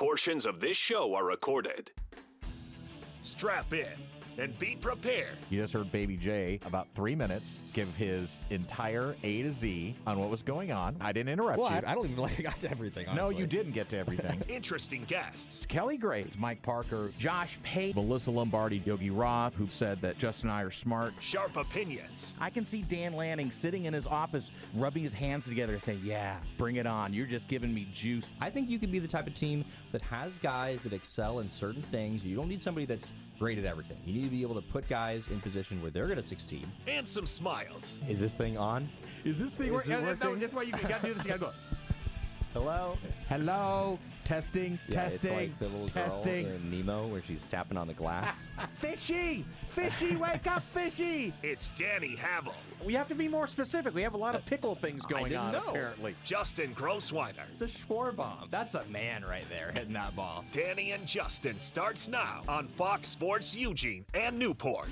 Portions of this show are recorded. Strap in and be prepared. You just heard Baby J about 3 minutes give his entire A to Z on what was going on. I didn't interrupt you. I don't even like I got to everything, honestly. No, you didn't get to everything. Interesting guests. Kelly Graves, Mike Parker, Josh Pate, Melissa Lombardi, Yogi Roth, who said that Justin and I are smart. Sharp opinions. I can see Dan Lanning sitting in his office, rubbing his hands together and saying, yeah, bring it on. You're just giving me juice. I think you could be the type of team that has guys that excel in certain things. You don't need somebody that's great at everything. You need to be able to put guys in position where they're going to succeed. And some smiles. Is this thing on? Is this thing working? No, that's why you got to do this. You got to go. Hello? Hello? Testing, testing, it's like the little testing. girl in Nemo where she's tapping on the glass. Fishy! Fishy, wake up, Fishy! It's Danny Havel. We have to be more specific. We have a lot of pickle things going on, apparently. Justin Grossweiner. It's a Schwar bomb. That's a man right there hitting that ball. Danny and Justin starts now on Fox Sports Eugene and Newport.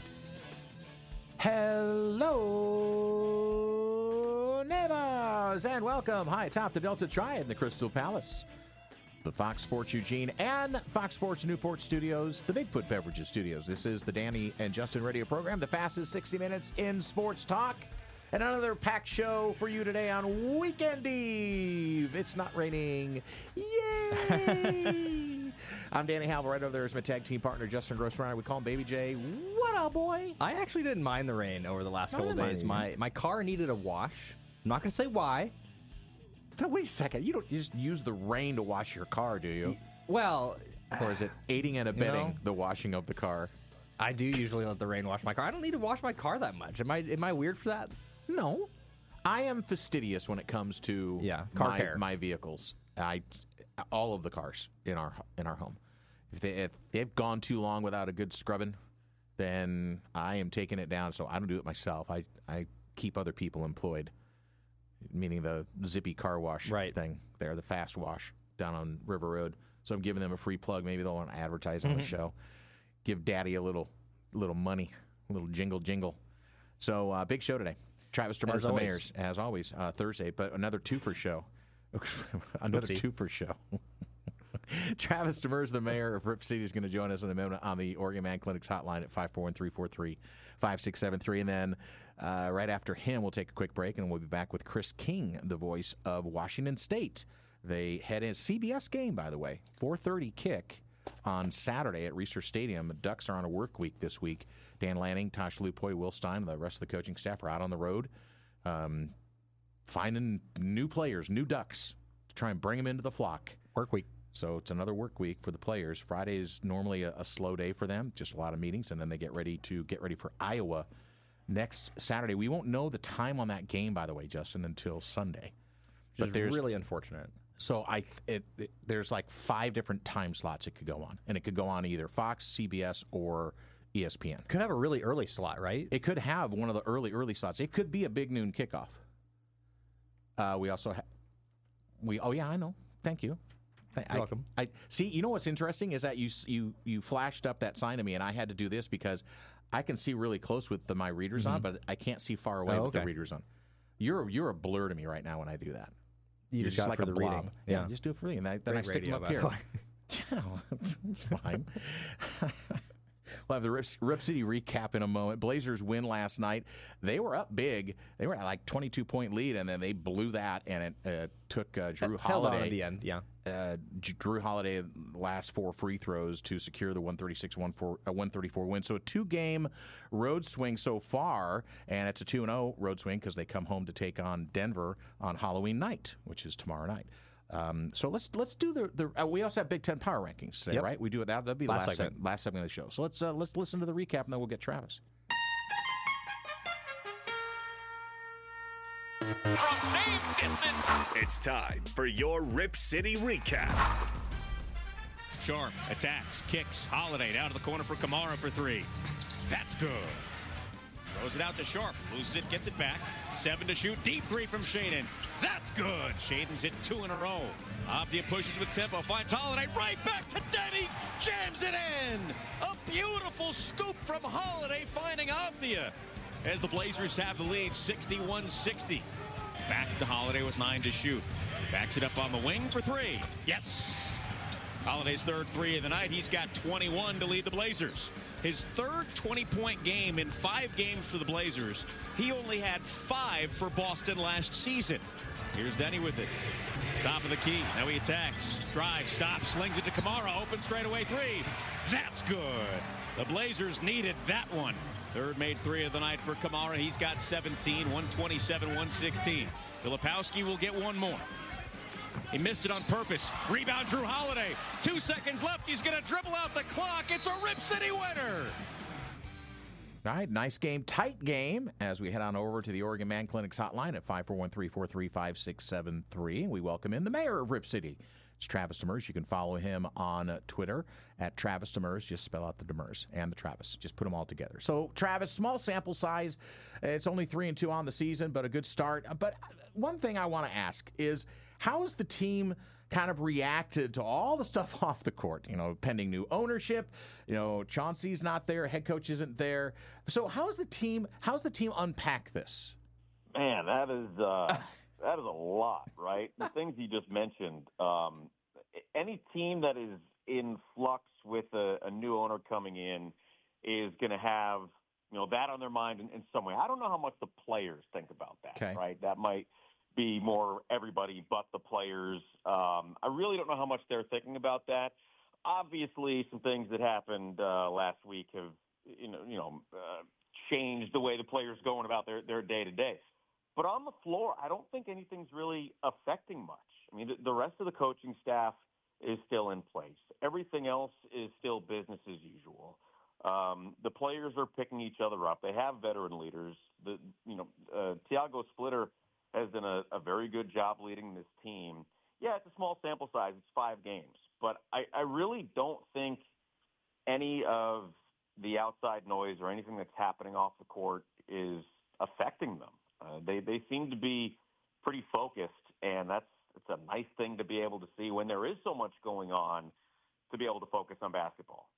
Hello, neighbors, and welcome high atop the Delta Triad in the Crystal Palace. The Fox Sports Eugene and Fox Sports Newport studios, the Bigfoot Beverages studios. This is the Danny and Justin radio program, the fastest 60 minutes in sports talk. And another packed show for you today on Weekend Eve. It's not raining. Yay! I'm Danny Havel. Right over there is my tag team partner, Justin Grossreiner. We call him Baby J. What up, boy? I actually didn't mind the rain over the last couple of days. My car needed a wash. I'm not going to say why. No, wait a second. You just use the rain to wash your car, do you? Well, or is it aiding and abetting the washing of the car? I do usually let the rain wash my car. I don't need to wash my car that much. Am I weird for that? No. I am fastidious when it comes to car care. My vehicles. All of the cars in our home. If they've gone too long without a good scrubbing, then I am taking it down. So I don't do it myself. I keep other people employed. Meaning the zippy car wash thing there, the fast wash down on River Road. So I'm giving them a free plug. Maybe they'll want to advertise on the show. Give Daddy a little money, a little jingle. So big show today. Travis Demers, the Mayors, as always, Thursday, but another twofer show. Twofer show. Travis Demers, the mayor of Rip City, is going to join us in a moment on the Oregon Man Clinic's hotline at 541-343-5673. And then right after him, we'll take a quick break, and we'll be back with Chris King, the voice of Washington State. They head in CBS game, by the way, 4:30 kick on Saturday at Reser Stadium. The Ducks are on a work week this week. Dan Lanning, Tosh Lupoy, Will Stein, and the rest of the coaching staff are out on the road finding new players, new Ducks, to try and bring them into the flock. Work week. So it's another work week for the players. Friday is normally a slow day for them, just a lot of meetings, and then they get ready for Iowa next Saturday. We won't know the time on that game, by the way, Justin, until Sunday. But there's really unfortunate. So there's like 5 different time slots it could go on, and it could go on either Fox, CBS, or ESPN. Could have a really early slot, right? It could have one of the early slots. It could be a big noon kickoff. We also oh yeah, I know. Thank you. You're welcome. I see. You know what's interesting is that you flashed up that sign to me, and I had to do this because I can see really close with my readers on, but I can't see far away with the readers on. You're a blur to me right now when I I do that. You're just like for a the blob. reading. Yeah, just do it for reading. Then I stick them up here. Yeah, it's fine. We'll have the Rip City recap in a moment. Blazers win last night. They were up big. They were at like 22-point lead, and then they blew that, and it took Drew Holiday. Held on at the end, yeah. Drew Holiday last 4 free throws to secure the 134 win. So a 2-game road swing so far, and it's a 2-0 road swing because they come home to take on Denver on Halloween night, which is tomorrow night. So let's do the we also have Big Ten power rankings today, right? We do it that'll be the last segment of the show. So let's listen to the recap, and then we'll get Travis. From name distance, it's time for your Rip City recap. Sharp attacks, kicks, Holiday down to the corner for Kamara for 3. That's good. Throws it out to Sharp, loses it, gets it back. 7 to shoot, deep 3 from Shaden. That's good. Shaden's hit 2 in a row. Avdia pushes with tempo, finds Holiday, right back to Denny, jams it in. A beautiful scoop from Holiday, finding Avdia. As the Blazers have the lead, 61-60. Back to Holiday with 9 to shoot. Backs it up on the wing for 3. Yes. Holiday's third three of the night. He's got 21 to lead the Blazers. His third 20-point game in 5 games for the Blazers. He only had 5 for Boston last season. Here's Denny with it. Top of the key. Now he attacks. Drive, stops, slings it to Kamara. Open straightaway three. That's good. The Blazers needed that one. Third made 3 of the night for Kamara. He's got 17, 127, 116. Filipowski will get one more. He missed it on purpose. Rebound, Drew Holiday. 2 seconds left. He's going to dribble out the clock. It's a Rip City winner. All right, nice game, tight game, as we head on over to the Oregon Man Clinic's hotline at 541-343-5673. We welcome in the mayor of Rip City. It's Travis Demers. You can follow him on Twitter at Travis Demers. Just spell out the Demers and the Travis. Just put them all together. So, Travis, small sample size. It's only 3-2 on the season, but a good start. But one thing I want to ask is, how has the team kind of reacted to all the stuff off the court, pending new ownership, Chauncey's not there, head coach isn't there. So how's the team unpack this? Man, that is a lot, right? The things you just mentioned, any team that is in flux with a new owner coming in is going to have, that on their mind in some way. I don't know how much the players think about that, okay, right? That might be more everybody but the players. I really don't know how much they're thinking about that. Obviously, some things that happened last week have, changed the way the players going about their day-to-day. But on the floor, I don't think anything's really affecting much. I mean, the rest of the coaching staff is still in place. Everything else is still business as usual. The players are picking each other up. They have veteran leaders. Tiago Splitter has done a very good job leading this team. Yeah, it's a small sample size. It's 5 games. But I really don't think any of the outside noise or anything that's happening off the court is affecting them. They seem to be pretty focused, and it's a nice thing to be able to see when there is so much going on, to be able to focus on basketball.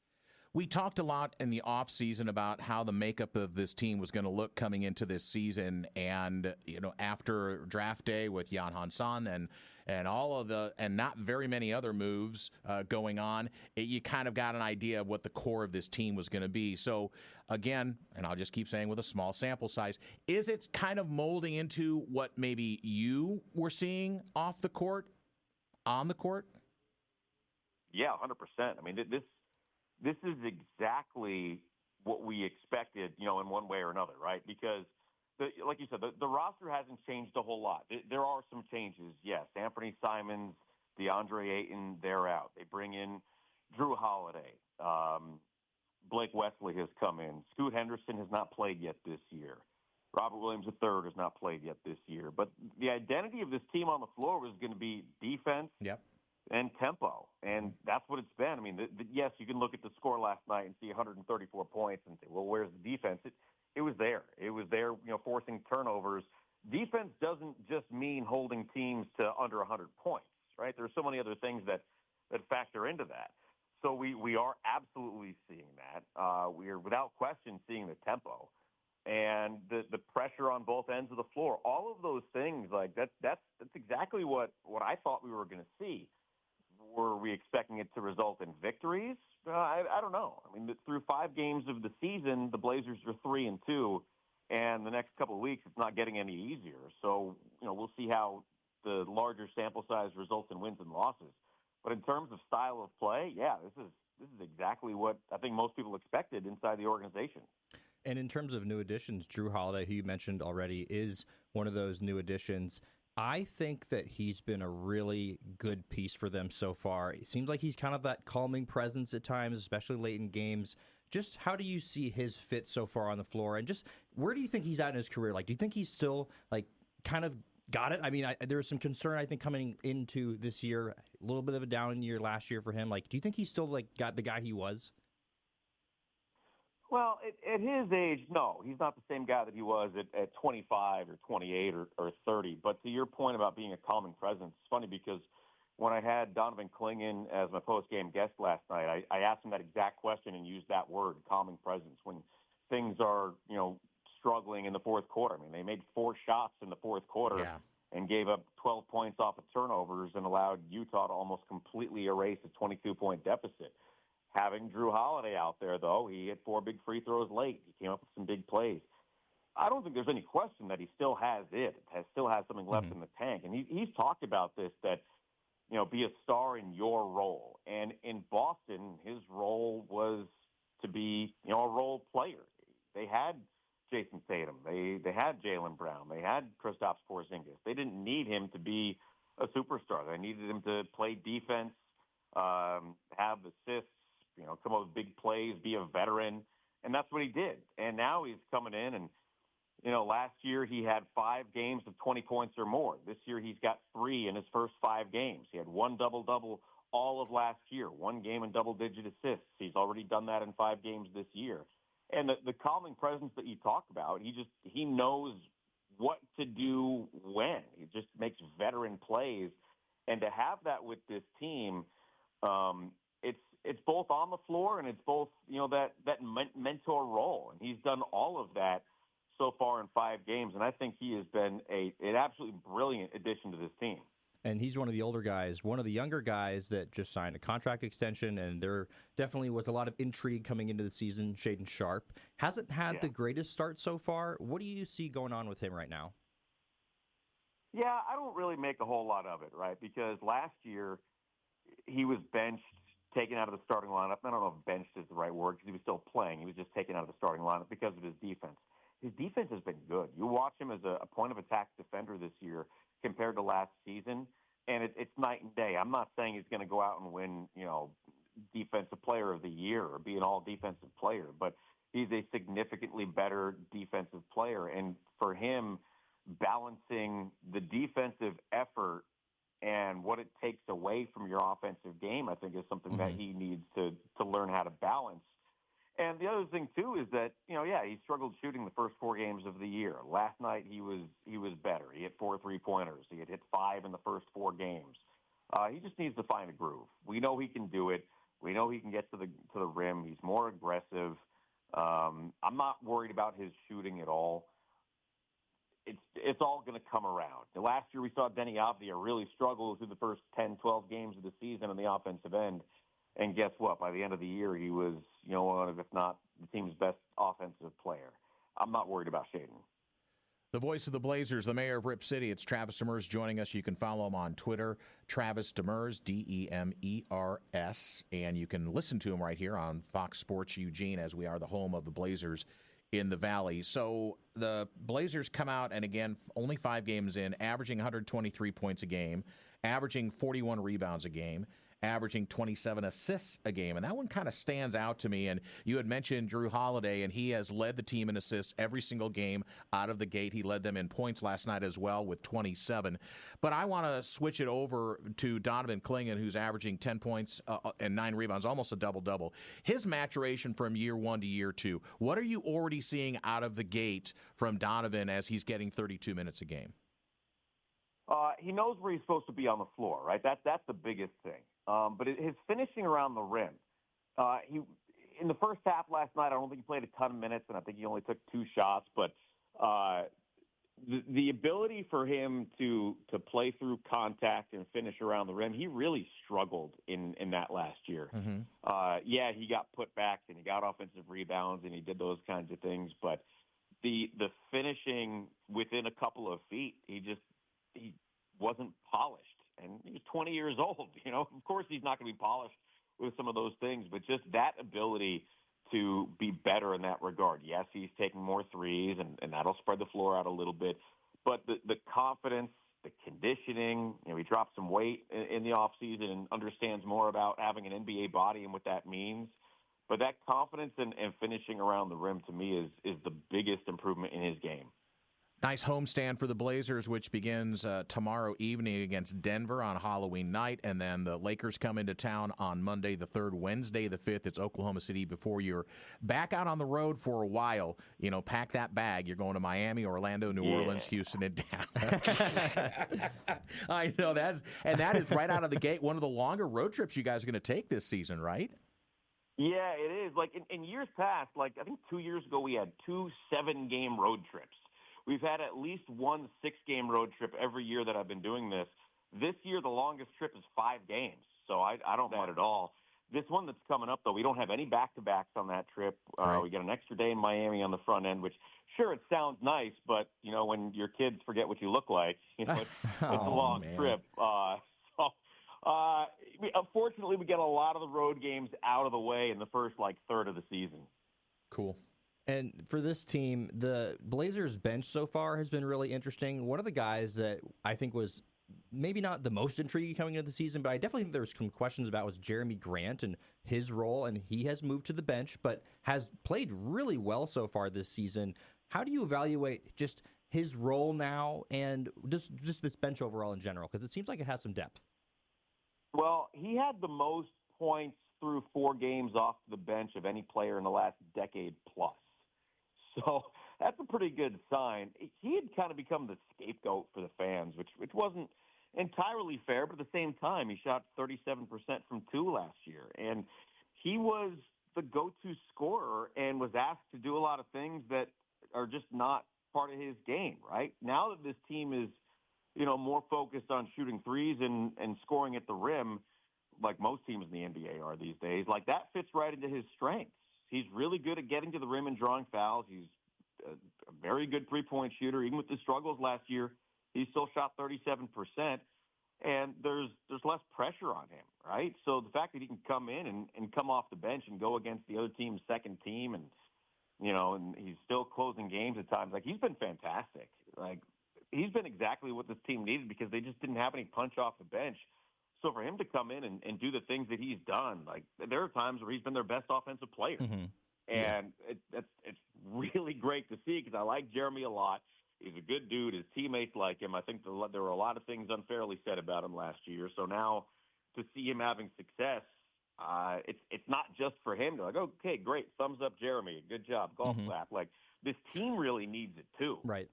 We talked a lot in the offseason about how the makeup of this team was going to look coming into this season, and after draft day with Jan Hansan and all of and not very many other moves going on, you kind of got an idea of what the core of this team was going to be. So again, and I'll just keep saying with a small sample size, is it kind of molding into what maybe you were seeing off the court, on the court? Yeah, 100%. I mean, this is exactly what we expected, in one way or another, right? Because, like you said, the roster hasn't changed a whole lot. There are some changes, yes. Anthony Simons, DeAndre Ayton, they're out. They bring in Drew Holiday. Blake Wesley has come in. Scoot Henderson has not played yet this year. Robert Williams III has not played yet this year. But the identity of this team on the floor was going to be defense. Yep. And tempo, and that's what it's been. I mean, yes, you can look at the score last night and see 134 points and say, well, where's the defense? It was there. It was there, forcing turnovers. Defense doesn't just mean holding teams to under 100 points, right? There's so many other things that factor into that. So we are absolutely seeing that. We are, without question, seeing the tempo and the pressure on both ends of the floor. All of those things, like that's exactly what I thought we were going to see. Were we expecting it to result in victories? I don't know. I mean, through 5 games of the season, the Blazers are 3-2, and the next couple of weeks, it's not getting any easier. So, we'll see how the larger sample size results in wins and losses. But in terms of style of play, yeah, this is exactly what I think most people expected inside the organization. And in terms of new additions, Drew Holiday, who you mentioned already, is one of those new additions. I think that he's been a really good piece for them so far. It seems like he's kind of that calming presence at times, especially late in games. Just how do you see his fit so far on the floor? And just where do you think he's at in his career? Like, do you think he's still, kind of got it? I mean, there was some concern, I think, coming into this year, a little bit of a down year last year for him. Like, do you think he's still, got the guy he was? Well, at his age, no. He's not the same guy that he was at 25 or 28 or 30. But to your point about being a calming presence, it's funny because when I had Donovan Clingan as my post-game guest last night, I asked him that exact question and used that word, calming presence, when things are, struggling in the fourth quarter. I mean, they made 4 shots in the fourth quarter. Yeah. and gave up 12 points off of turnovers and allowed Utah to almost completely erase a 22-point deficit. Having Drew Holiday out there, though, he hit 4 big free throws late. He came up with some big plays. I don't think there's any question that he still has still has something left in the tank. And he's talked about this, that, be a star in your role. And in Boston, his role was to be, a role player. They had Jason Tatum. They had Jaylen Brown. They had Kristaps Porzingis. They didn't need him to be a superstar. They needed him to play defense, have assists, come up with big plays, be a veteran. And that's what he did. And now he's coming in and, last year he had 5 games of 20 points or more. This year he's got 3 in his first 5 games. He had 1 double-double all of last year, 1 game in double-digit assists. He's already done that in 5 games this year. And the calming presence that you talk about, he knows what to do when. He just makes veteran plays. And to have that with this team, it's both on the floor and it's both, that mentor role. And he's done all of that so far in 5 games. And I think he has been an absolutely brilliant addition to this team. And he's one of the older guys, one of the younger guys that just signed a contract extension, and there definitely was a lot of intrigue coming into the season. Shaedon Sharpe hasn't had the greatest start so far. What do you see going on with him right now? Yeah, I don't really make a whole lot of it, right? Because last year he was benched, taken out of the starting lineup. I don't know if benched is the right word because he was still playing. He was just taken out of the starting lineup because of his defense. His defense has been good. You watch him as a point-of-attack defender this year compared to last season, and it's night and day. I'm not saying he's going to go out and win, Defensive Player of the Year or be an all-defensive player, but he's a significantly better defensive player. And for him, balancing the defensive effort and what it takes away from your offensive game, I think is something that he needs to learn how to balance. And the other thing, too, is that, he struggled shooting the first 4 games of the year. Last night, he was better. He hit 4 3-pointers. He had hit 5 in the first 4 games. He just needs to find a groove. We know he can do it. We know he can get to the rim. He's more aggressive. I'm not worried about his shooting at all. It's all going to come around. Last year, we saw Denny Avdia really struggle through the first 10, 12 games of the season on the offensive end. And guess what? By the end of the year, he was, one of, if not the team's best offensive player. I'm not worried about Shaedon. The voice of the Blazers, the mayor of Rip City, it's Travis Demers joining us. You can follow him on Twitter, Travis Demers, Demers, and you can listen to him right here on Fox Sports Eugene, as we are the home of the Blazers in the Valley. So the Blazers come out, and again, only 5 games in, averaging 123 points a game, averaging 41 rebounds a game, averaging 27 assists a game. And that one kind of stands out to me. And you had mentioned Drew Holiday, and he has led the team in assists every single game out of the gate. He led them in points last night as well with 27. But I want to switch it over to Donovan Clingan, who's averaging 10 points and 9 rebounds, almost a double-double. His maturation from year 1 to year 2, what are you already seeing out of the gate from Donovan as he's getting 32 minutes a game? He knows where he's supposed to be on the floor, right? That's the biggest thing. But his finishing around the rim, he in the first half last night, I don't think he played a ton of minutes, and I think he only took 2 shots. But the ability for him to play through contact and finish around the rim, he really struggled in that last year. He got put back and he got offensive rebounds and he did those kinds of things. But the finishing within a couple of feet, he wasn't polished. And he was 20 years old. Of course he's not going to be polished with some of those things, but just that ability to be better in that regard. Yes, he's taking more threes, and that'll spread the floor out a little bit. But the confidence, the conditioning, he dropped some weight in the offseason and understands more about having an NBA body and what that means. But that confidence and finishing around the rim, to me, is the biggest improvement in his game. Nice homestand for the Blazers, which begins tomorrow evening against Denver on Halloween night, and then the Lakers come into town on Monday the 3rd, Wednesday the 5th. It's Oklahoma City before you're back out on the road for a while. Pack that bag. You're going to Miami, Orlando, New Orleans, Houston, and Dallas. I know that is right out of the gate one of the longer road trips you guys are going to take this season, right? Yeah, it is. Like in years past, I think 2 years ago, we had 2 7-game road trips we've had at least one 6-game road trip every year that I've been doing this. This year, the longest trip is 5 games, so I don't mind at all. This one that's coming up, though, we don't have any back-to-backs on that trip. Right. We get an extra day in Miami on the front end, which, sure, it sounds nice, but, when your kids forget what you look like, it's a long trip. Unfortunately, we get a lot of the road games out of the way in the first, third of the season. Cool. And for this team, the Blazers bench so far has been really interesting. One of the guys that I think was maybe not the most intriguing coming into the season, but I definitely think there was some questions about was Jeremy Grant and his role, and he has moved to the bench, but has played really well so far this season. How do you evaluate just his role now and just this bench overall in general? Because it seems like it has some depth. Well, he had the most points through 4 games off the bench of any player in the last decade plus. So that's a pretty good sign. He had kind of become the scapegoat for the fans, which wasn't entirely fair, but at the same time, he shot 37% from 2 last year. And he was the go-to scorer and was asked to do a lot of things that are just not part of his game, right? Now that this team is, more focused on shooting threes and scoring at the rim, like most teams in the NBA are these days, that fits right into his strengths. He's really good at getting to the rim and drawing fouls. He's a very good three-point shooter. Even with the struggles last year, he still shot 37%, and there's less pressure on him, right? So the fact that he can come in and come off the bench and go against the other team's second team and, and he's still closing games at times, he's been fantastic. He's been exactly what this team needed because they just didn't have any punch off the bench. So for him to come in and do the things that he's done, there are times where he's been their best offensive player. Mm-hmm. And it's really great to see because I like Jeremy a lot. He's a good dude. His teammates like him. I think there were a lot of things unfairly said about him last year. So now to see him having success, it's not just for him. They're okay, great. Thumbs up, Jeremy. Good job. Golf clap. This team really needs it too. Right.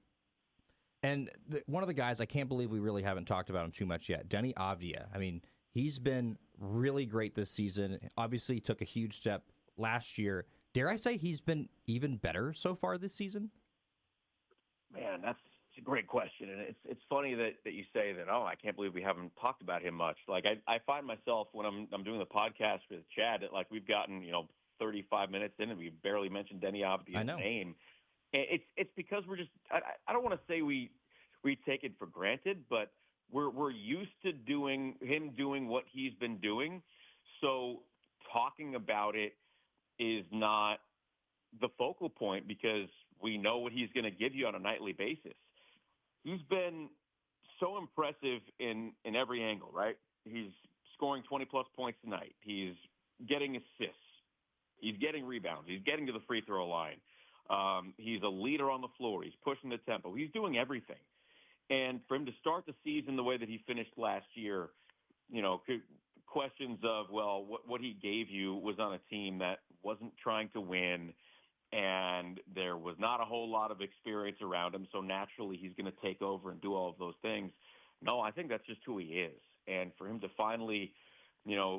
And one of the guys, I can't believe we really haven't talked about him too much yet, Denny Avdia. I mean, he's been really great this season. Obviously, he took a huge step last year. Dare I say he's been even better so far this season? Man, that's a great question. And it's funny that you say that, I can't believe we haven't talked about him much. I find myself when I'm doing the podcast with Chad that we've gotten, 35 minutes in and we barely mentioned Denny Avdia's name. It's because we're just I don't want to say we take it for granted, but we're used to doing what he's been doing. So talking about it is not the focal point because we know what he's going to give you on a nightly basis. He's been so impressive in every angle, right? He's scoring 20-plus points a night. He's getting assists. He's getting rebounds. He's getting to the free throw line. He's a leader on the floor. He's pushing the tempo. He's doing everything. And for him to start the season the way that he finished last year, questions of, what he gave you was on a team that wasn't trying to win, and there was not a whole lot of experience around him, so naturally he's going to take over and do all of those things. No, I think that's just who he is. And for him to finally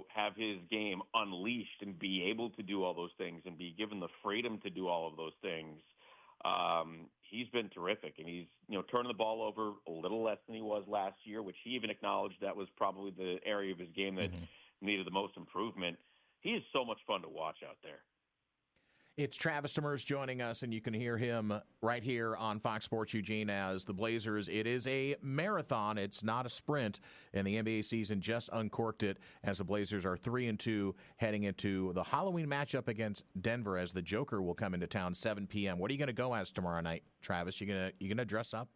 have his game unleashed and be able to do all those things and be given the freedom to do all of those things, he's been terrific. And he's, turning the ball over a little less than he was last year, which he even acknowledged that was probably the area of his game that needed the most improvement. He is so much fun to watch out there. It's Travis Demers joining us, and you can hear him right here on Fox Sports Eugene as the Blazers. It is a marathon. It's not a sprint, and the NBA season just uncorked it as the Blazers are 3-2 heading into the Halloween matchup against Denver as the Joker will come into town 7 p.m. What are you going to go as tomorrow night, Travis? You gonna dress up?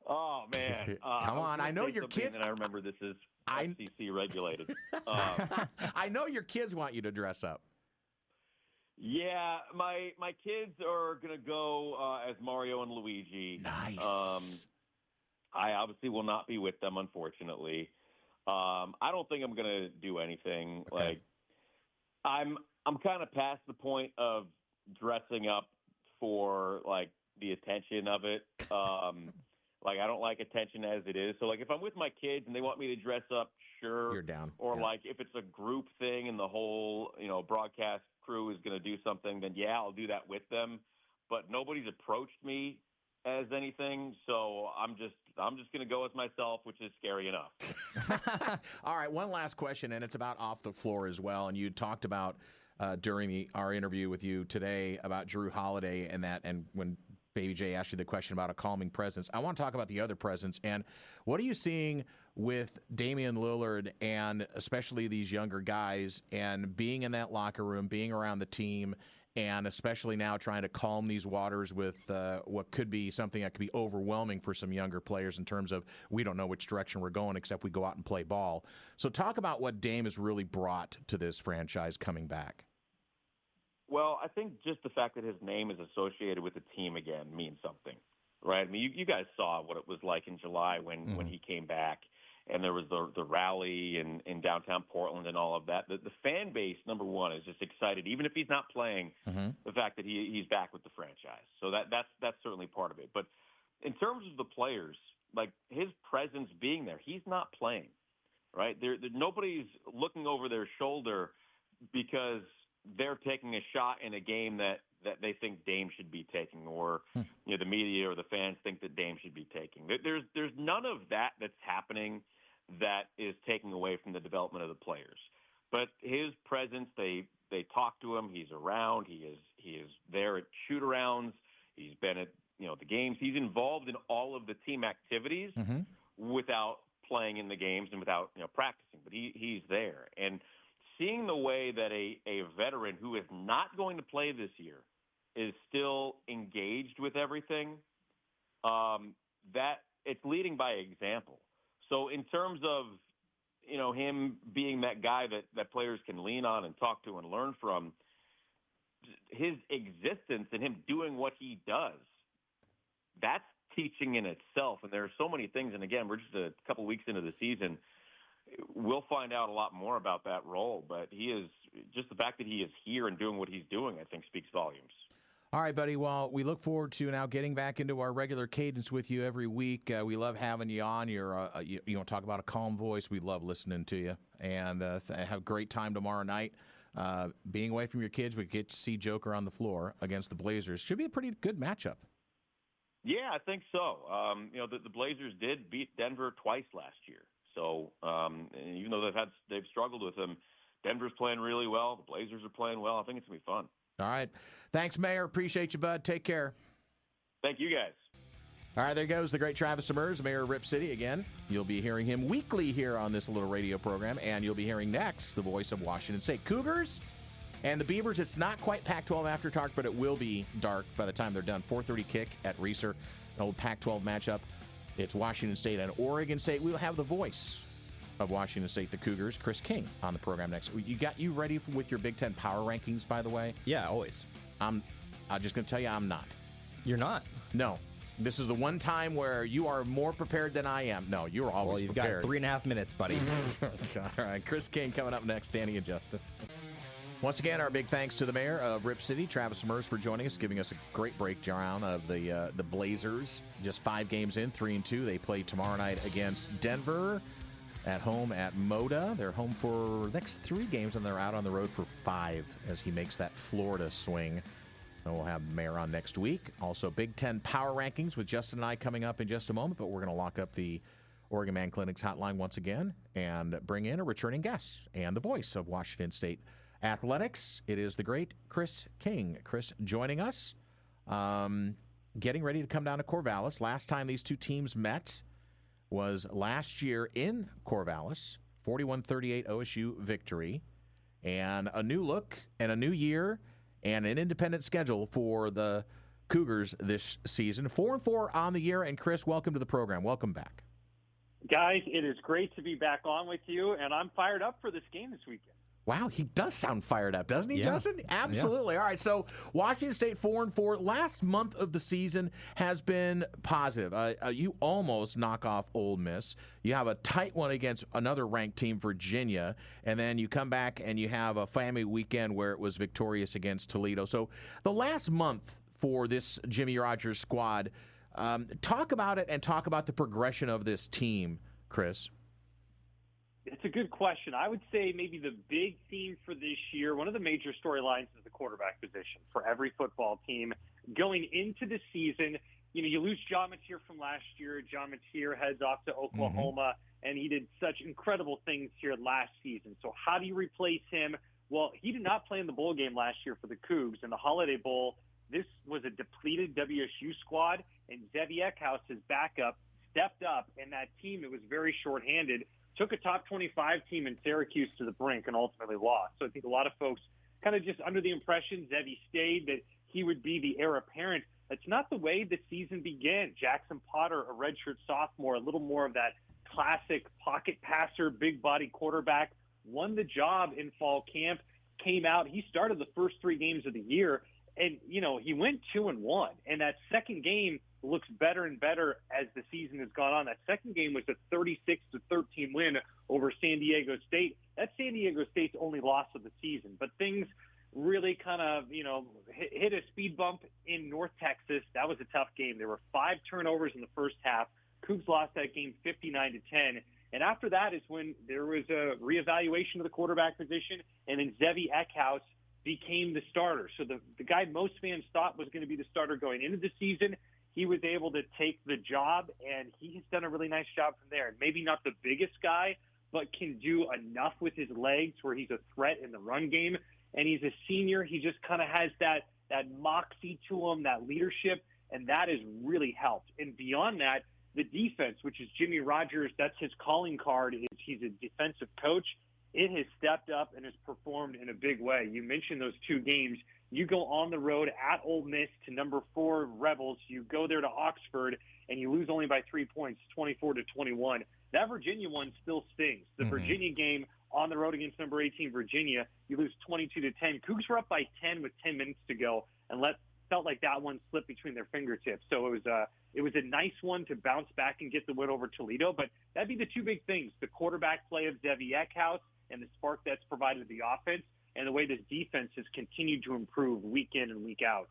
Oh, man. Come on. I know your kids. And I remember this is FCC regulated. I know your kids want you to dress up. Yeah, my kids are going to go as Mario and Luigi. Nice. I obviously will not be with them, unfortunately. I don't think I'm going to do anything. Okay. I'm kind of past the point of dressing up for the attention of it. I don't like attention as it is. So if I'm with my kids and they want me to dress up, sure. You're down. Or if it's a group thing and the whole, broadcast crew is going to do something, then yeah, I'll do that with them. but nobody's approached me as anything. So I'm just going to go as myself, which is scary enough. All right, one last question, and it's about off the floor as well. And you talked about during our interview with you today about Drew Holiday and when Baby J asked you the question about a calming presence. I want to talk about the other presence. And what are you seeing with Damian Lillard and especially these younger guys and being in that locker room, being around the team, and especially now trying to calm these waters with what could be something that could be overwhelming for some younger players in terms of we don't know which direction we're going except we go out and play ball. So talk about what Dame has really brought to this franchise coming back. Well, I think just the fact that his name is associated with the team again means something, right? I mean, you guys saw what it was like in July when he came back, and there was the rally in downtown Portland and all of that. The fan base, number one, is just excited, even if he's not playing, the fact that he's back with the franchise. So that's certainly part of it. But in terms of the players, like his presence being there, he's not playing, right? Nobody's looking over their shoulder because they're taking a shot in a game that they think Dame should be taking, or the media or the fans think that Dame should be taking. There's none of that that's happening that is taking away from the development of the players. But his presence, they talk to him. He's around. He is there at shoot-arounds. He's been at the games. He's involved in all of the team activities without playing in the games and without practicing. But he's there. And seeing the way that a veteran who is not going to play this year is still engaged with everything, that it's leading by example. So in terms of, him being that guy that players can lean on and talk to and learn from, his existence and him doing what he does, that's teaching in itself. And there are so many things. And again, we're just a couple weeks into the season. We'll find out a lot more about that role, but he is just the fact that he is here and doing what he's doing, I think, speaks volumes. All right, buddy. Well, we look forward to now getting back into our regular cadence with you every week. We love having you on. You want to talk about a calm voice. We love listening to you, and have a great time tomorrow night. Being away from your kids, we get to see Joker on the floor against the Blazers. Should be a pretty good matchup. Yeah, I think so. The Blazers did beat Denver twice last year. So even though they've struggled with him, Denver's playing really well. The Blazers are playing well. I think it's going to be fun. All right. Thanks, Mayor. Appreciate you, bud. Take care. Thank you, guys. All right, there goes the great Travis Demers, Mayor of Rip City. Again, you'll be hearing him weekly here on this little radio program, and you'll be hearing next the voice of Washington State Cougars and the Beavers. It's not quite Pac-12 after dark, but it will be dark by the time they're done. 4:30 kick at Reeser, an old Pac-12 matchup. It's Washington State and Oregon State. We'll have the voice of Washington State, the Cougars, Chris King, on the program next. You ready with your Big Ten power rankings, by the way? Yeah, always. I'm just going to tell you I'm not. You're not? No. This is the one time where you are more prepared than I am. No, you're always prepared. Well, you've got 3.5 minutes, buddy. All right, Chris King coming up next, Danny and Justin. Once again, our big thanks to the mayor of Rip City, Travis Demers, for joining us, giving us a great breakdown of the Blazers. Just 5 games in, 3-2. They play tomorrow night against Denver at home at Moda. They're home for the next 3 games, and they're out on the road for 5 as he makes that Florida swing. And we'll have Mayor on next week. Also, Big Ten Power Rankings with Justin and I coming up in just a moment, but we're going to lock up the Oregon Man Clinic's hotline once again and bring in a returning guest and the voice of Washington State Athletics. It is the great Chris King. Chris joining us, getting ready to come down to Corvallis. Last time these two teams met was last year in Corvallis, 41-38 OSU victory, and a new look and a new year and an independent schedule for the Cougars this season. 4-4 on the year, and Chris, welcome to the program. Welcome back. Guys, it is great to be back on with you, and I'm fired up for this game this weekend. Wow, he does sound fired up, doesn't he, Yeah. Justin? Absolutely. Yeah. All right, so Washington State 4-4. Last month of the season has been positive. You almost knock off Ole Miss. You have a tight one against another ranked team, Virginia, and then you come back and you have a family weekend where it was victorious against Toledo. So the last month for this Jimmy Rogers squad, talk about it and talk about the progression of this team, Chris. It's a good question. I would say maybe the big theme for this year, one of the major storylines is the quarterback position for every football team. going into the season, you lose John Mateer from last year. John Mateer heads off to Oklahoma, and he did such incredible things here last season. So how do you replace him? Well, he did not play in the bowl game last year for the Cougs. In the Holiday Bowl, this was a depleted WSU squad, and Zevi Eckhouse, his backup, stepped up, and that team that was very shorthanded took a top 25 team in Syracuse to the brink and ultimately lost. So I think a lot of folks kind of just under the impression Zevi stayed, that he would be the heir apparent. That's not the way the season began. Jackson Potter, a redshirt sophomore, a little more of that classic pocket passer, big body quarterback, won the job in fall camp, came out. He started the first 3 games of the year, and, he went 2-1. And that second game looks better and better as the season has gone on. That second game was a 36-13 win over San Diego State. That's San Diego State's only loss of the season. But things really kind of, hit a speed bump in North Texas. That was a tough game. There were 5 turnovers in the first half. Cougs lost that game 59-10. And after that is when there was a reevaluation of the quarterback position, and then Zevi Eckhouse became the starter. So the guy most fans thought was going to be the starter going into the season, he was able to take the job, and he has done a really nice job from there. And maybe not the biggest guy, but can do enough with his legs where he's a threat in the run game. And he's a senior. He just kind of has that moxie to him, that leadership, and that has really helped. And beyond that, the defense, which is Jimmy Rogers, that's his calling card, is he's a defensive coach. It has stepped up and has performed in a big way. You mentioned those 2 games. You go on the road at Ole Miss to number 4 Rebels. You go there to Oxford, and you lose only by 3 points, 24-21. That Virginia one still stings. The Virginia game on the road against number 18 Virginia, you lose 22-10. Cougs were up by 10 with 10 minutes to go, and felt like that one slipped between their fingertips. So it was a nice one to bounce back and get the win over Toledo. But that'd be the 2 big things: the quarterback play of Zevi Eckhouse and the spark that's provided the offense, and the way this defense has continued to improve week in and week out.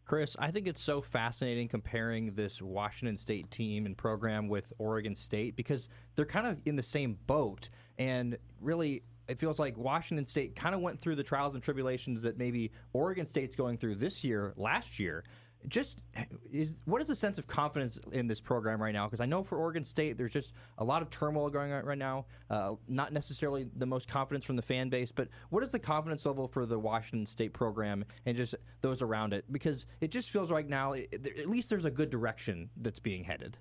Chris, I think it's so fascinating comparing this Washington State team and program with Oregon State, because they're kind of in the same boat. And really, it feels like Washington State kind of went through the trials and tribulations that maybe Oregon State's going through last year. What is the sense of confidence in this program right now? Because I know for Oregon State, there's just a lot of turmoil going on right now. Not necessarily the most confidence from the fan base, but what is the confidence level for the Washington State program and just those around it? Because it just feels right now, at least there's a good direction that's being headed.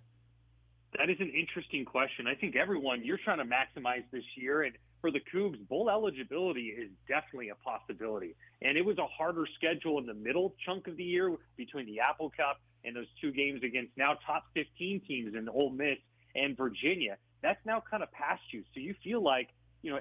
That is an interesting question. I think you're trying to maximize this year, and for the Cougs, bowl eligibility is definitely a possibility. And it was a harder schedule in the middle chunk of the year between the Apple Cup and those 2 games against now top 15 teams in Ole Miss and Virginia. That's now kind of past you. So you feel like,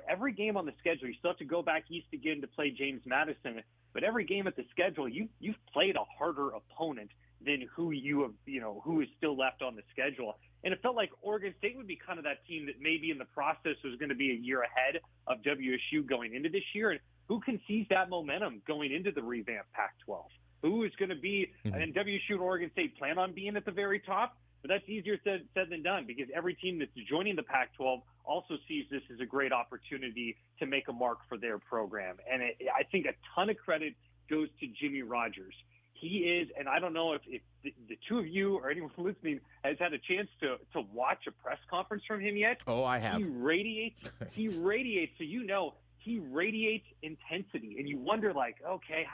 every game on the schedule, you still have to go back east again to play James Madison. But every game at the schedule, you've played a harder opponent than who who is still left on the schedule. And it felt like Oregon State would be kind of that team that maybe in the process was going to be a year ahead of WSU going into this year. And who can seize that momentum going into the revamped Pac-12? Who is going to be, and WSU and Oregon State plan on being at the very top, but that's easier said than done, because every team that's joining the Pac-12 also sees this as a great opportunity to make a mark for their program. And I think a ton of credit goes to Jimmy Rogers. He is, and I don't know if the 2 of you or anyone listening has had a chance to watch a press conference from him yet. Oh, I have. He radiates, so he radiates intensity, and you wonder, like, okay,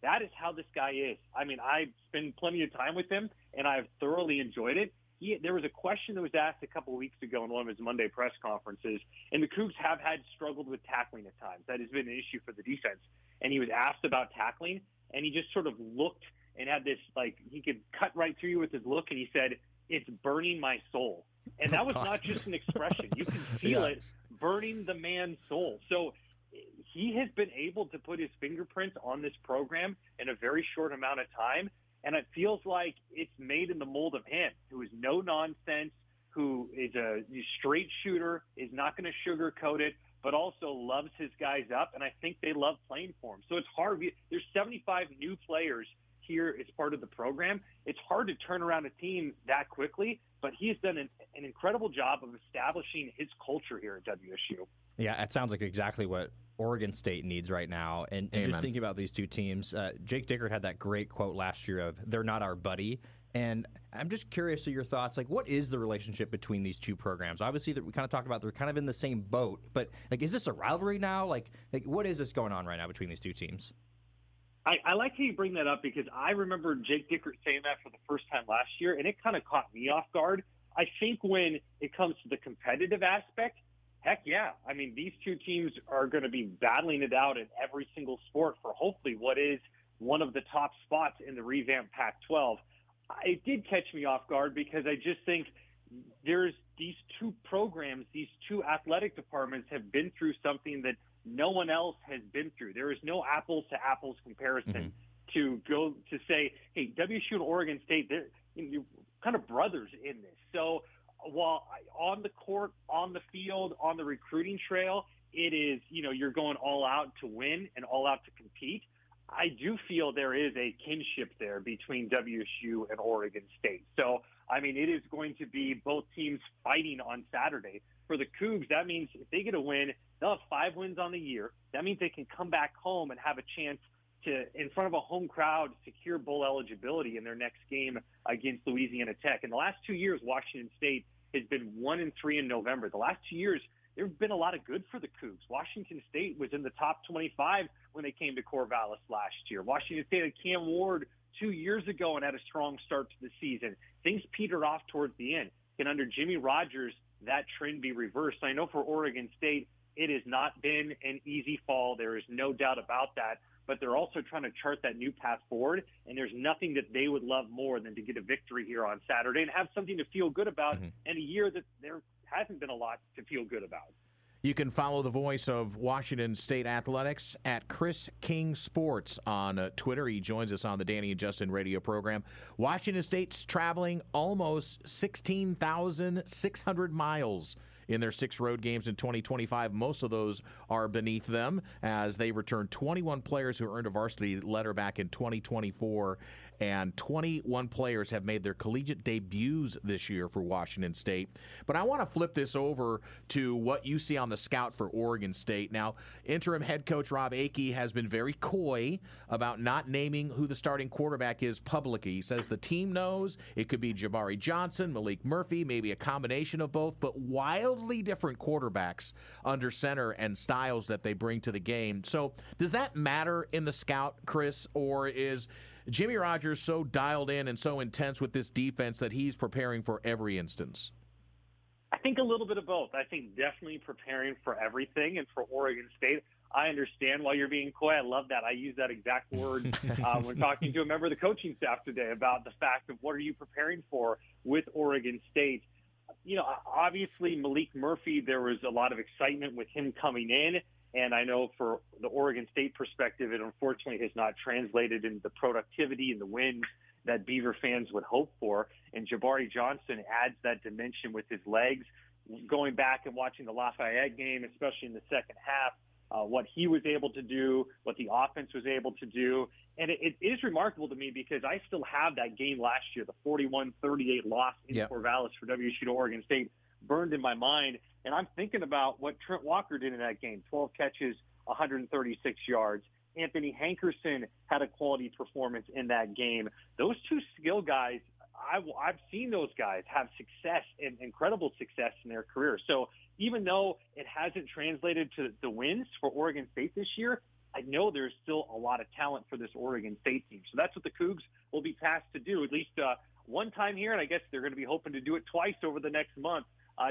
that is how this guy is. I mean, I've spent plenty of time with him, and I've thoroughly enjoyed it. There was a question that was asked a couple of weeks ago in one of his Monday press conferences, and the Cougs have struggled with tackling at times. That has been an issue for the defense. And he was asked about tackling, and he just sort of looked and had this, like, he could cut right through you with his look, and he said, "It's burning my soul." And that was not just an expression. You can feel it burning the man's soul. So he has been able to put his fingerprints on this program in a very short amount of time, and it feels like it's made in the mold of him, who is no nonsense, who is a straight shooter, is not going to sugarcoat it, but also loves his guys up, and I think they love playing for him. So it's hard. There's 75 new players here as part of the program. It's hard to turn around a team that quickly, but he has done an incredible job of establishing his culture here at WSU. Yeah, it sounds like exactly what Oregon State needs right now. And just thinking about these two teams, Jake Dickert had that great quote last year of, "They're not our buddy." And I'm just curious of your thoughts. Like, what is the relationship between these two programs? Obviously, that we kind of talked about, they're kind of in the same boat. But, like, is this a rivalry now? Like what is this going on right now between these two teams? I like how you bring that up because I remember Jake Dickert saying that for the first time last year, and it kind of caught me off guard. I think when it comes to the competitive aspect, heck yeah. I mean, these two teams are going to be battling it out in every single sport for hopefully what is one of the top spots in the revamped Pac-12. It did catch me off guard because I just think there's these two programs, these two athletic departments have been through something that no one else has been through. There is no apples to apples comparison to go to say, hey, WSU and Oregon State, you're kind of brothers in this. So while on the court, on the field, on the recruiting trail, it is, you're going all out to win and all out to compete. I do feel there is a kinship there between WSU and Oregon State. So, I mean, it is going to be both teams fighting on Saturday. For the Cougs, that means if they get a win, they'll have 5 wins on the year. That means they can come back home and have a chance to, in front of a home crowd, secure bowl eligibility in their next game against Louisiana Tech. In the last 2 years, Washington State has been 1-3 in November. The last 2 years, there have been a lot of good for the Cougs. Washington State was in the top 25 when they came to Corvallis last year. Washington State had Cam Ward 2 years ago and had a strong start to the season. Things petered off towards the end. And under Jimmy Rogers, that trend be reversed? I know for Oregon State, it has not been an easy fall. There is no doubt about that. But they're also trying to chart that new path forward, and there's nothing that they would love more than to get a victory here on Saturday and have something to feel good about in a year that there hasn't been a lot to feel good about. You can follow the voice of Washington State Athletics at Chris King Sports on Twitter. He joins us on the Danny and Justin radio program. Washington State's traveling almost 16,600 miles in their 6 road games in 2025. Most of those are beneath them as they return 21 players who earned a varsity letter back in 2024, and 21 players have made their collegiate debuts this year for Washington State. But I want to flip this over to what you see on the scout for Oregon State. Now, interim head coach Rob Akey has been very coy about not naming who the starting quarterback is publicly. He says the team knows. It could be Jabari Johnson, Malik Murphy, maybe a combination of both, but wildly different quarterbacks under center and styles that they bring to the game. So does that matter in the scout, Chris, or is Jimmy Rogers so dialed in and so intense with this defense that he's preparing for every instance? I think a little bit of both. I think definitely preparing for everything. And for Oregon State, I understand why you're being coy. I love that. I use that exact word when talking to a member of the coaching staff today about the fact of what are you preparing for with Oregon State. Obviously Malik Murphy, there was a lot of excitement with him coming in. And I know for the Oregon State perspective, it unfortunately has not translated into the productivity and the wins that Beaver fans would hope for. And Jabari Johnson adds that dimension with his legs. Going back and watching the Lafayette game, especially in the second half, what he was able to do, what the offense was able to do. And it is remarkable to me because I still have that game last year, the 41-38 loss in Corvallis for WSU to Oregon State, burned in my mind. And I'm thinking about what Trent Walker did in that game, 12 catches, 136 yards. Anthony Hankerson had a quality performance in that game. Those two skill guys, I've seen those guys have success and incredible success in their career. So even though it hasn't translated to the wins for Oregon State this year, I know there's still a lot of talent for this Oregon State team. So that's what the Cougs will be tasked to do, at least one time here, and I guess they're going to be hoping to do it twice over the next month.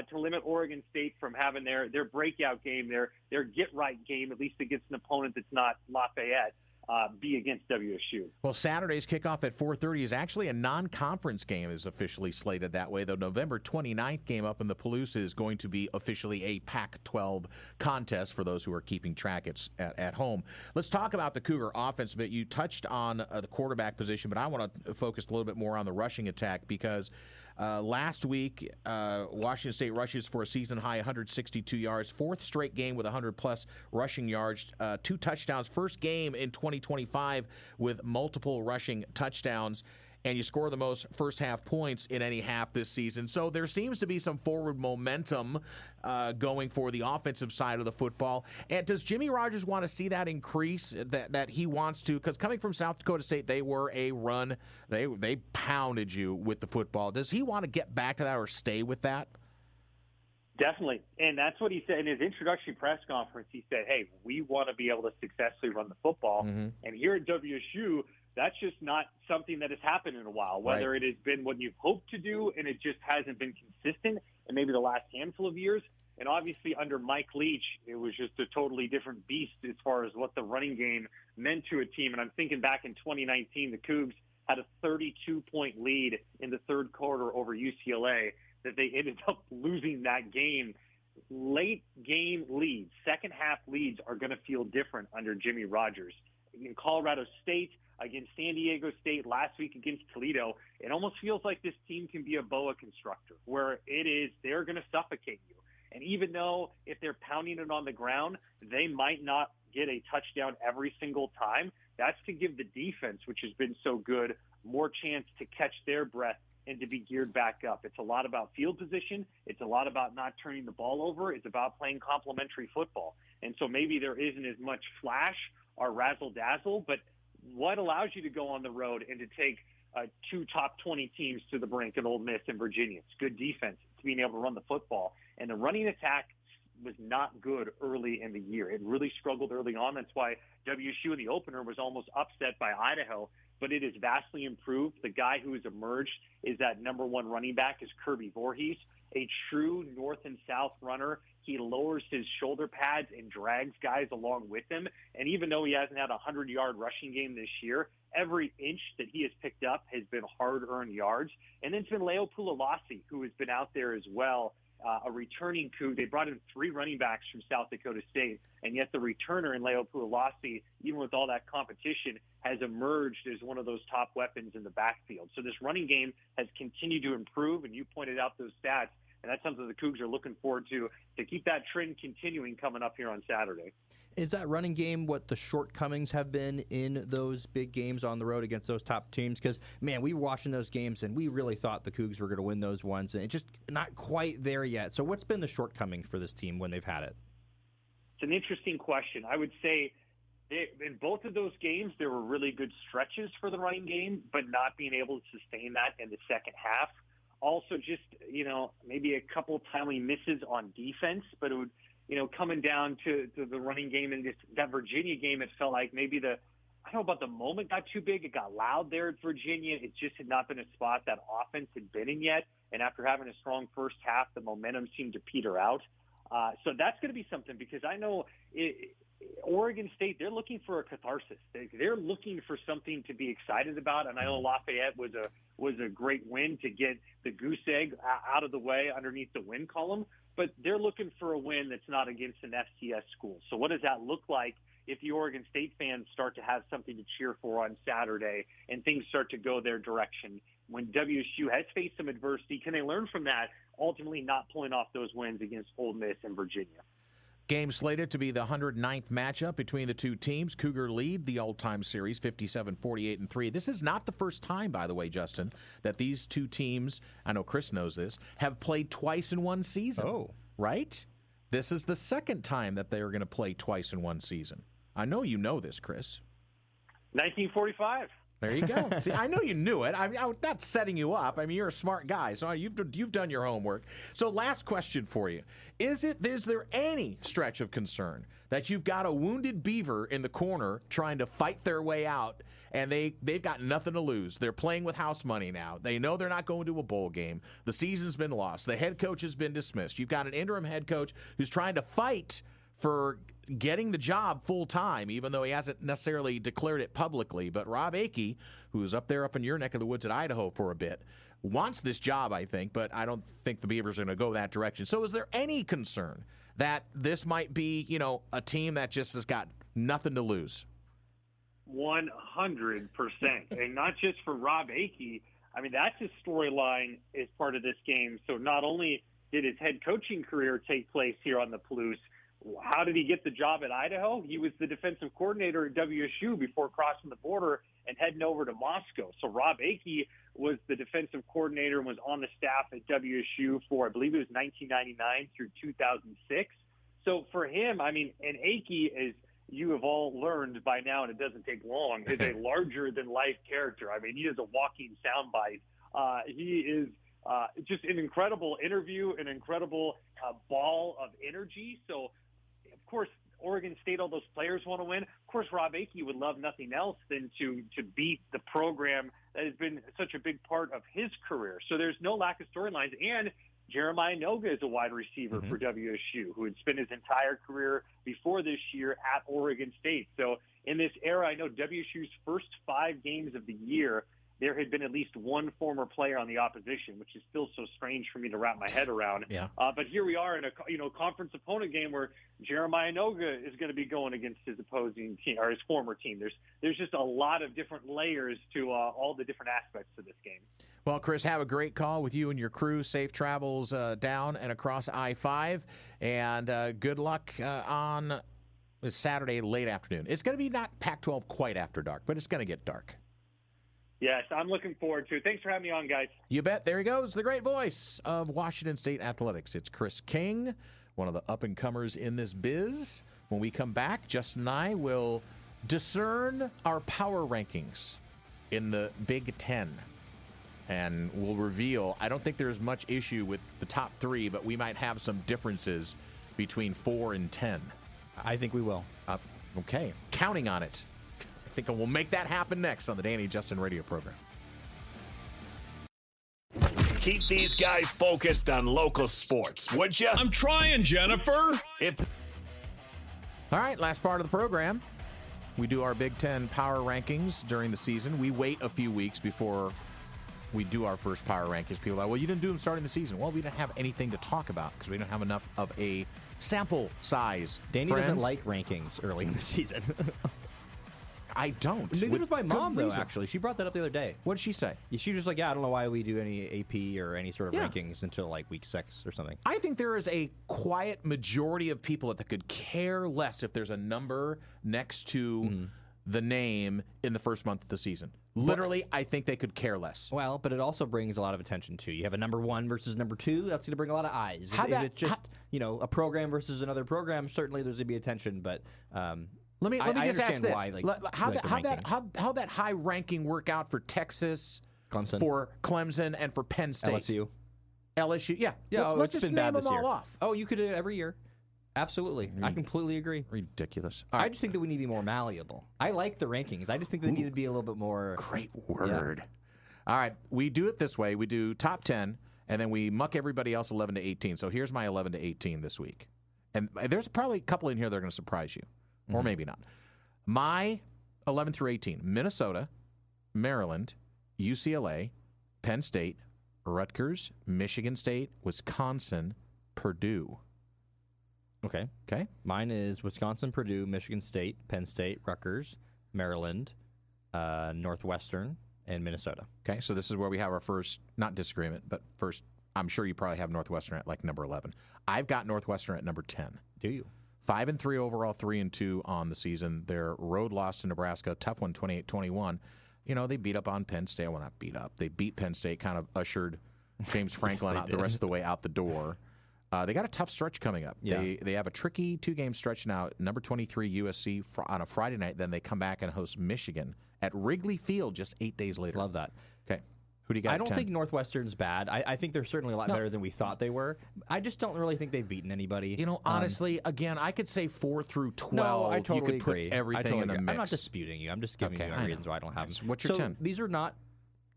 To limit Oregon State from having their breakout game, their get-right game, at least against an opponent that's not Lafayette, be against WSU. Well, Saturday's kickoff at 4:30 is actually a non-conference game, is officially slated that way. The November 29th game up in the Palouse is going to be officially a Pac-12 contest for those who are keeping track at home. Let's talk about the Cougar offense a bit. You touched on the quarterback position, but I want to focus a little bit more on the rushing attack because last week, Washington State rushes for a season-high 162 yards, 4th straight game with 100-plus rushing yards, 2 touchdowns, first game in 2025 with multiple rushing touchdowns. and you score the most first-half points in any half this season. So there seems to be some forward momentum going for the offensive side of the football. And does Jimmy Rogers want to see that increase, that he wants to? Because coming from South Dakota State, they were a run. They pounded you with the football. Does he want to get back to that or stay with that? Definitely. And that's what he said in his introductory press conference. He said, hey, we want to be able to successfully run the football. Mm-hmm. And here at WSU, that's just not something that has happened in a while, whether Right. it has been what you've hoped to do and it just hasn't been consistent in maybe the last handful of years. And obviously under Mike Leach, it was just a totally different beast as far as what the running game meant to a team. And I'm thinking back in 2019, the Cougs had a 32-point lead in the third quarter over UCLA that they ended up losing that game. Late game leads, second half leads are going to feel different under Jimmy Rogers. In Colorado State, against San Diego State, last week against Toledo, it almost feels like this team can be a boa constructor where they're going to suffocate you. And even though if they're pounding it on the ground, they might not get a touchdown every single time, that's to give the defense, which has been so good, more chance to catch their breath and to be geared back up. It's a lot about field position. It's a lot about not turning the ball over. It's about playing complementary football. And so maybe there isn't as much flash or razzle-dazzle, but what allows you to go on the road and to take two top 20 teams to the brink in Ole Miss and Virginia? It's good defense. It's being able to run the football. And the running attack was not good early in the year. It really struggled early on. That's why WSU in the opener was almost upset by Idaho, but it has vastly improved. The guy who has emerged is that number one running back is Kirby Voorhees, a true north and south runner. He lowers his shoulder pads and drags guys along with him. And even though he hasn't had a 100-yard rushing game this year, every inch that he has picked up has been hard-earned yards. And then it's been Leo Pulalasi, who has been out there as well, a returning coup. They brought in 3 running backs from South Dakota State, and yet the returner in Leo Pulalasi, even with all that competition, has emerged as one of those top weapons in the backfield. So this running game has continued to improve, and you pointed out those stats, and that's something the Cougs are looking forward to keep that trend continuing coming up here on Saturday. Is that running game what the shortcomings have been in those big games on the road against those top teams? Because, man, we were watching those games, and we really thought the Cougs were going to win those ones, and it's just not quite there yet. So what's been the shortcoming for this team when they've had it? It's an interesting question. I would say in both of those games, there were really good stretches for the running game, but not being able to sustain that in the second half. Also just, maybe a couple timely misses on defense, but it would, coming down to the running game in that Virginia game, it felt like maybe I don't know about the moment got too big. It got loud there at Virginia. It just had not been a spot that offense had been in yet. And after having a strong first half, the momentum seemed to peter out. So that's going to be something because I know Oregon State, they're looking for a catharsis. They're looking for something to be excited about. And I know Lafayette was a great win to get the goose egg out of the way underneath the win column. But they're looking for a win that's not against an FCS school. So what does that look like if the Oregon State fans start to have something to cheer for on Saturday and things start to go their direction? When WSU has faced some adversity, can they learn from that, ultimately not pulling off those wins against Ole Miss and Virginia? Game slated to be the 109th matchup between the two teams. Cougar lead the all-time series 57-48-3. This is not the first time, by the way, Justin, that these two teams, I know Chris knows this, have played twice in one season. Oh. Right? This is the second time that they are going to play twice in one season. I know you know this, Chris. 1945. There you go. See, I know you knew it. I'm not setting you up. I mean, you're a smart guy, so you've done your homework. So last question for you. Is there any stretch of concern that you've got a wounded beaver in the corner trying to fight their way out, and they've got nothing to lose? They're playing with house money now. They know they're not going to a bowl game. The season's been lost. The head coach has been dismissed. You've got an interim head coach who's trying to fight for getting the job full-time, even though he hasn't necessarily declared it publicly. But Rob Akey, who's up in your neck of the woods at Idaho for a bit, wants this job, I think, but I don't think the Beavers are going to go that direction. So is there any concern that this might be, a team that just has got nothing to lose? 100%. And not just for Rob Akey. I mean, that's his storyline as part of this game. So not only did his head coaching career take place here on the Palouse, how did he get the job at Idaho? He was the defensive coordinator at WSU before crossing the border and heading over to Moscow. So Rob Akey was the defensive coordinator and was on the staff at WSU for, I believe it was 1999 through 2006. So for him, I mean, and Akey, as you have all learned by now, and it doesn't take long, is a larger-than-life character. I mean, he is a walking soundbite. He is just an incredible interview, an incredible ball of energy. So, of course, Oregon State, all those players want to win. Of course, Rob Akey would love nothing else than to beat the program that has been such a big part of his career. So there's no lack of storylines. And Jeremiah Noga is a wide receiver for WSU who had spent his entire career before this year at Oregon State. So in this era, I know WSU's first 5 games of the year, there had been at least one former player on the opposition, which is still so strange for me to wrap my head around. Yeah. But here we are in a conference opponent game where Jeremiah Noga is going to be going against his opposing team or his former team. There's just a lot of different layers to all the different aspects of this game. Well, Chris, have a great call with you and your crew. Safe travels down and across I-5, and good luck on this Saturday late afternoon. It's going to be not Pac-12 quite after dark, but it's going to get dark. Yes, I'm looking forward to it. Thanks for having me on, guys. You bet. There he goes, the great voice of Washington State athletics. It's Chris King, one of the up-and-comers in this biz. When we come back, Justin and I will discern our power rankings in the Big Ten. And we'll reveal, I don't think there's much issue with the top 3, but we might have some differences between 4 and 10. I think we will. Okay, counting on it. I think we'll make that happen next on the Danny Justin radio program. Keep these guys focused on local sports, would you? I'm trying, Jennifer. All right, last part of the program. We do our Big Ten power rankings during the season. We wait a few weeks before we do our first power rankings. People are like, well, you didn't do them starting the season. Well, we didn't have anything to talk about because we don't have enough of a sample size. Danny friends. doesn't like rankings early in the season. I don't. Neither does my mom, though, reason. actually. She brought that up the other day. What did she say? She was just like, yeah, I don't know why we do any AP or any sort of rankings until like week 6 or something. I think there is a quiet majority of people that could care less if there's a number next to the name in the first month of the season. Literally, I think they could care less. Well, but it also brings a lot of attention, too. You have a number 1 versus number 2. That's going to bring a lot of eyes. If it's just, a program versus another program, certainly there's going to be attention, but... Let me just ask this: why, how that high ranking work out for Texas, Clemson. for Clemson, and for Penn State, LSU? Yeah. Let's just name them all off. Oh, you could do it every year. Absolutely, I completely agree. Ridiculous. I just think that we need to be more malleable. I like the rankings. I just think they need to be a little bit more. Great word. Yeah. All right, we do it this way: we do top 10, and then we muck everybody else 11 to 18. So here's my 11 to 18 this week, and there's probably a couple in here that are going to surprise you. Or maybe not. My 11 through 18, Minnesota, Maryland, UCLA, Penn State, Rutgers, Michigan State, Wisconsin, Purdue. Okay. Mine is Wisconsin, Purdue, Michigan State, Penn State, Rutgers, Maryland, Northwestern, and Minnesota. Okay, so this is where we have our first, not disagreement, but first, I'm sure you probably have Northwestern at like number 11. I've got Northwestern at number 10. Do you? 5-3 overall, 3-2 on the season. Their road loss to Nebraska, tough one, 28-21. They beat up on Penn State. Well, not beat up. They beat Penn State, kind of ushered James Franklin out the rest of the way out the door. They got a tough stretch coming up. Yeah. They have a tricky 2-game stretch now. Number 23 USC on a Friday night. Then they come back and host Michigan at Wrigley Field just 8 days later. Love that. Okay. Who do you got? I don't think Northwestern's bad. I think they're certainly a lot better than we thought they were. I just don't really think they've beaten anybody. Honestly, again, I could say 4 through 12. No, I totally you could agree. Put everything in the mix. I'm not disputing you. I'm just giving you reasons why I don't have them. What's your 10? These are not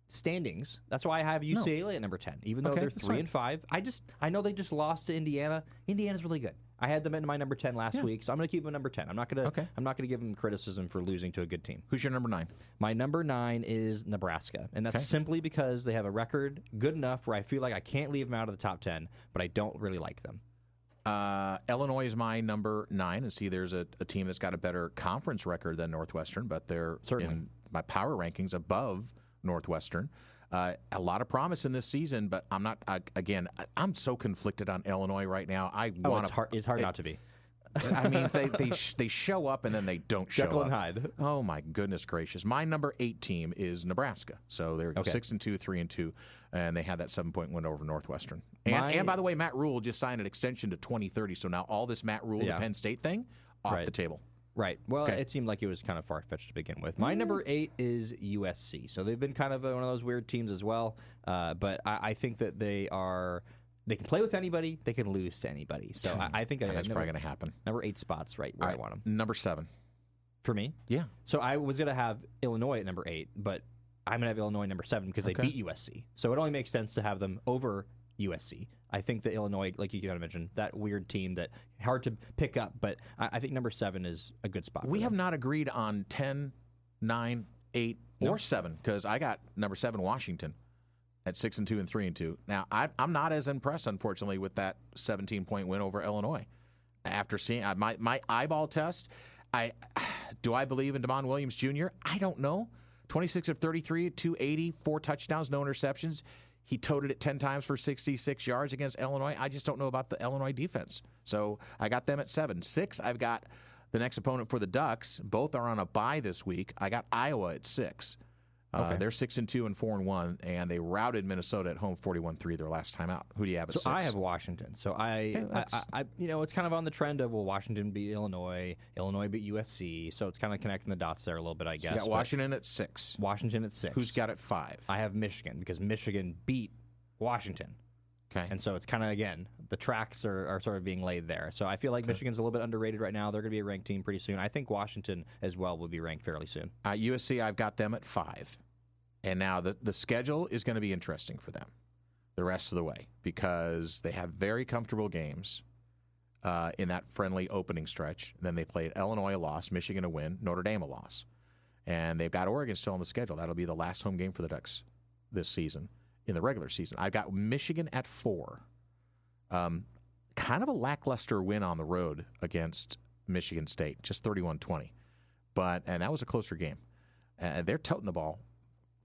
standings. That's why I have UCLA at number 10, even though they're 3 and 5. I know they just lost to Indiana. Indiana's really good. I had them in my number 10 last week, so I'm going to keep them number 10. I'm not going to give them criticism for losing to a good team. Who's your number 9? My number 9 is Nebraska, and that's simply because they have a record good enough where I feel like I can't leave them out of the top 10, but I don't really like them. Illinois is my number 9, and see, there's a team that's got a better conference record than Northwestern, but they're in my power rankings above Northwestern. A lot of promise in this season, but I'm not. I'm so conflicted on Illinois right now. It's hard not to be. I mean, they show up and then they don't show Jekyll up. and Hyde. Oh my goodness gracious! My number 8 team is Nebraska. So they're 6-2, 3-2, and they had that 7-point win over Northwestern. And by the way, Matt Rule just signed an extension to 2030. So now all this Matt Rule, the Penn State thing, off the table. Right. Well, it seemed like it was kind of far-fetched to begin with. My number 8 is USC. So they've been kind of one of those weird teams as well. But I think that they can play with anybody. They can lose to anybody. So I think that's probably going to happen. Number 8 spots right where I want them. Number 7. For me? Yeah. So I was going to have Illinois at number 8, but I'm going to have Illinois number 7 because they beat USC. So it only makes sense to have them over USC. I think that Illinois, like you kind of mentioned, that weird team that hard to pick up, but I think number 7 is a good spot. We have not agreed on 10, 9, 8, or 7 because I got number 7 Washington at 6-2 and 3-2. Now I'm not as impressed, unfortunately, with that 17-point win over Illinois. After seeing my eyeball test, do I believe in DeMond Williams Jr.? I don't know. 26 of 33, 280, 4 touchdowns, no interceptions. He toted it 10 times for 66 yards against Illinois. I just don't know about the Illinois defense. So I got them at 7. 6, I've got the next opponent for the Ducks. Both are on a bye this week. I got Iowa at 6. They're 6-2 and 4-1, and they routed Minnesota at home 41-3 their last time out. Who do you have at 6? So I have Washington. So I it's kind of on the trend of Washington beat Illinois beat USC. So it's kind of connecting the dots there a little bit, I guess. You got Washington at 6. Washington at 6. Who's got at 5? I have Michigan because Michigan beat Washington. Okay. And so it's kind of, again, the tracks are sort of being laid there. So I feel like Michigan's a little bit underrated right now. They're going to be a ranked team pretty soon. I think Washington as well will be ranked fairly soon. USC, I've got them at 5. And now the schedule is going to be interesting for them the rest of the way because they have very comfortable games in that friendly opening stretch. Then they played Illinois a loss, Michigan a win, Notre Dame a loss. And they've got Oregon still on the schedule. That'll be the last home game for the Ducks this season. In the regular season, I've got Michigan at 4. Kind of a lackluster win on the road against Michigan State, just 31-20. And that was a closer game. They're toting the ball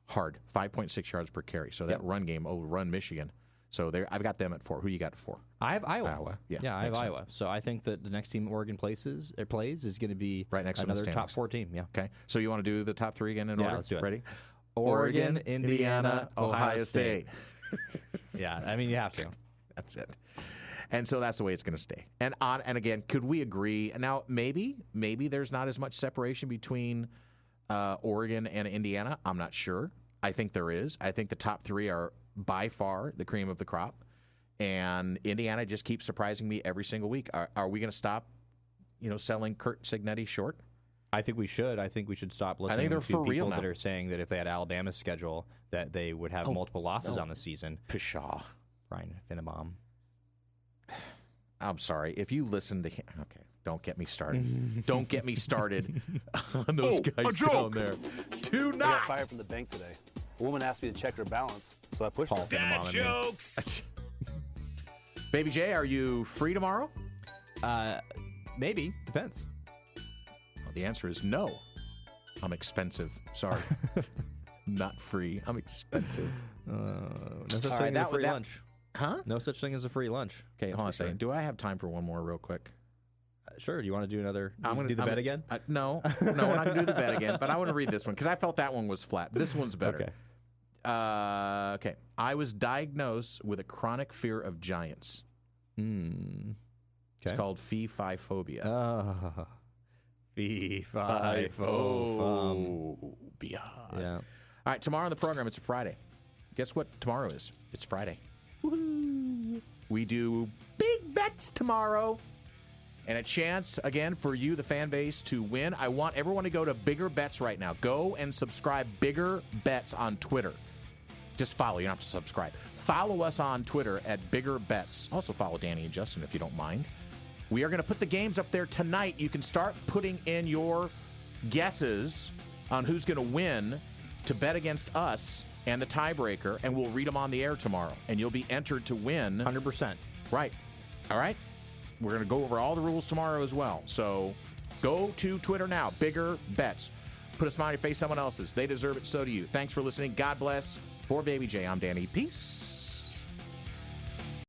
hard, 5.6 yards per carry. So that run game will run Michigan. So I've got them at 4. Who you got at 4? I have Iowa. Yeah, I have Iowa. So I think that the next team Oregon plays is going to be right next another to top 4 team. Yeah. Okay. So you want to do the top 3 again in order? Let's do it. Ready? Oregon, Indiana, Ohio State. Yeah, I mean, you have to. That's it. And so that's the way it's going to stay. And again, could we agree? Now, maybe there's not as much separation between Oregon and Indiana. I'm not sure. I think there is. I think the top 3 are by far the cream of the crop. And Indiana just keeps surprising me every single week. Are we going to stop, selling Kurt Cignetti short? I think we should. I think we should stop listening to people that are saying that if they had Alabama's schedule, that they would have multiple losses on the season. Pshaw. Ryan Finnbaum. I'm sorry. If you listen to him, okay, don't get me started. Don't get me started on those guys down there. Do not. I got fired from the bank today. A woman asked me to check her balance, so I pushed her. Dad jokes. Baby J, are you free tomorrow? Maybe. Depends. Well, the answer is no. I'm expensive. Sorry. Not free. I'm expensive. No such thing as a free lunch. Huh? No such thing as a free lunch. Okay, hold on a second. Do I have time for one more real quick? Sure. Do you want to do another? I'm going to do the bet again? No, we're not going to do the bet again. But I want to read this one because I felt that one was flat. This one's better. Okay. Okay. I was diagnosed with a chronic fear of giants. Okay. It's called fee-fi-phobia. Fee-fi-phobia. Yeah. All right. Tomorrow on the program, it's a Friday. Guess what tomorrow is? It's Friday. Woo-hoo. We do big bets tomorrow. And a chance, again, for you, the fan base, to win. I want everyone to go to Bigger Bets right now. Go and subscribe Bigger Bets on Twitter. Just follow. You don't have to subscribe. Follow us on Twitter at Bigger Bets. Also follow Danny and Justin if you don't mind. We are going to put the games up there tonight. You can start putting in your guesses on who's going to win to bet against us and the tiebreaker, and we'll read them on the air tomorrow. And you'll be entered to win. 100%. Right. All right? We're going to go over all the rules tomorrow as well. So go to Twitter now. Bigger Bets. Put a smiley face, someone else's. They deserve it, so do you. Thanks for listening. God bless. For Baby J, I'm Danny. Peace.